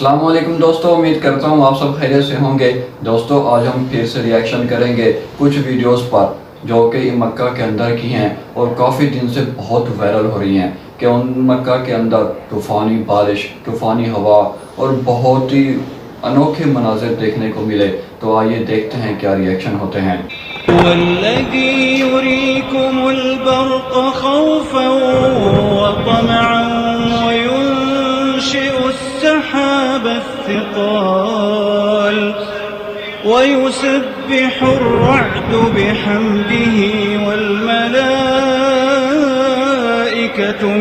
अस्सलाम वालेकुम दोस्तों, उम्मीद करता हूँ आप सब खैरियत से होंगे। दोस्तों आज हम फिर से रिएक्शन करेंगे कुछ वीडियोस पर जो कि मक्का के अंदर की हैं और काफ़ी दिन से बहुत वायरल हो रही हैं कि उन मक्का के अंदर तूफ़ानी बारिश, तूफ़ानी हवा और बहुत ही अनोखे मनाजिर देखने को मिले। तो आइए देखते हैं क्या रिएक्शन होते हैं। السحاب الثقال ويسبح الرعد بحمده والملائكة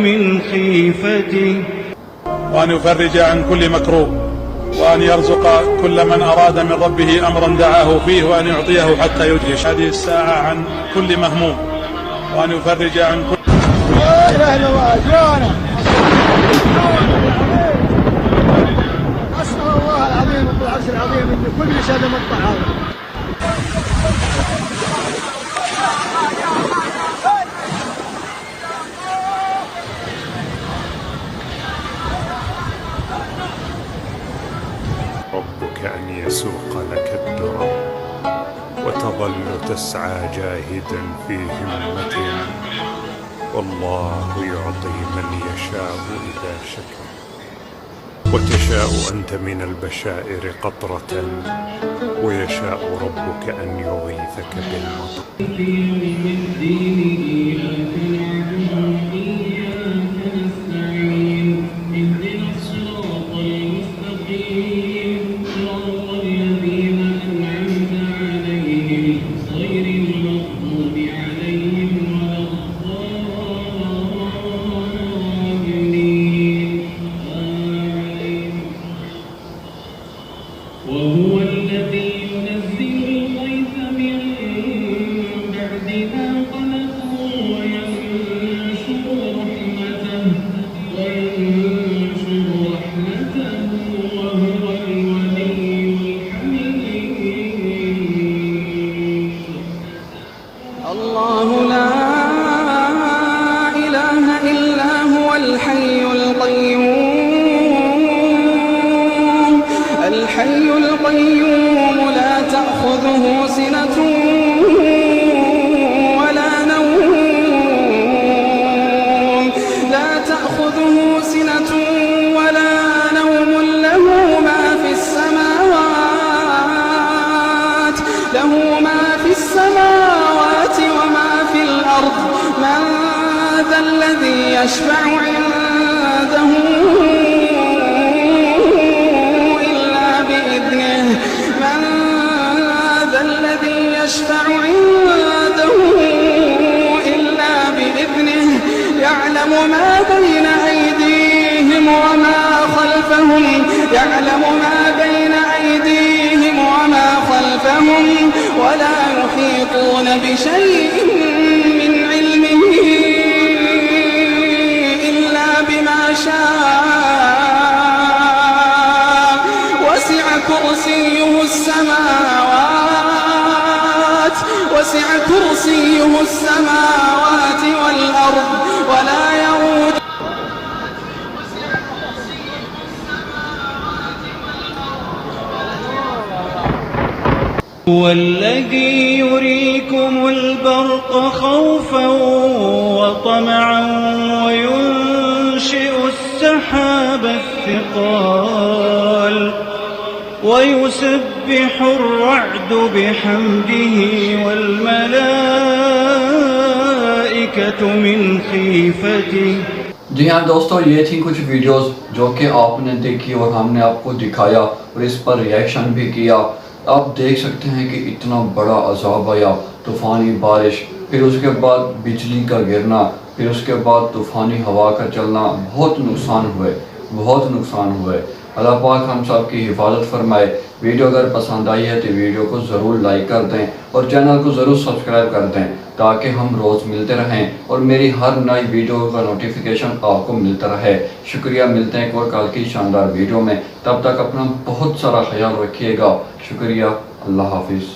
من خيفته وأن يفرج عن كل مكروب وأن يرزق كل من أراد من ربه أمرا دعاه فيه وأن يعطيه حتى يدهش هذه الساعة عن كل مهموم وأن يفرج عن كل لا إله إلا الله. أسأل الله العظيم رب العرش العظيم أن كل شيء مقطع ربك أن يسوق لك الدرر وتظل تسعى جاهدا في همة والله يعطي من يشاء إذا شكر وتشاء أنت من البشائر قطرة ويشاء ربك أن يغيثك بالمطر وهو الذي ينزل الغيث من بعد ما قنطوا وينشر رحمته وهو الولي الحميد. الله لا إله إلا هو الحي القيوم لا تأخذه سنة ولا نوم له ما في السماوات وما في الأرض. من ذا الذي يشفع عنده إلا بإذنه يعلم ما بين أيديهم وما خلفهم ولا يحيطون بشيء من علمه إلا بما شاء. وسع كرسيه السماوات والأرض ولا يؤوده هو الذي يريكم البرق خوفا وطمعا وينشئ السحاب الثقال ويسبح الرعد بحمده والملائكة من خيفته. जी हाँ दोस्तों, ये थी कुछ वीडियोस जो कि आपने देखी और हमने आपको दिखाया और इस पर रिएक्शन भी किया। आप देख सकते हैं कि इतना बड़ा अज़ाब आया, तूफ़ानी बारिश, फिर उसके बाद बिजली का गिरना, फिर उसके बाद तूफ़ानी हवा का चलना, बहुत नुकसान हुए। अल्लाह पाक हम सब की हिफाजत फरमाए। वीडियो अगर पसंद आई है तो वीडियो को ज़रूर लाइक कर दें और चैनल को ज़रूर सब्सक्राइब कर दें ताकि हम रोज़ मिलते रहें और मेरी हर नई वीडियो का नोटिफिकेशन आपको मिलता रहे। शुक्रिया, मिलते हैं एक और कल की शानदार वीडियो में। तब तक अपना बहुत सारा ख्याल रखिएगा। शुक्रिया, अल्लाह हाफिज़।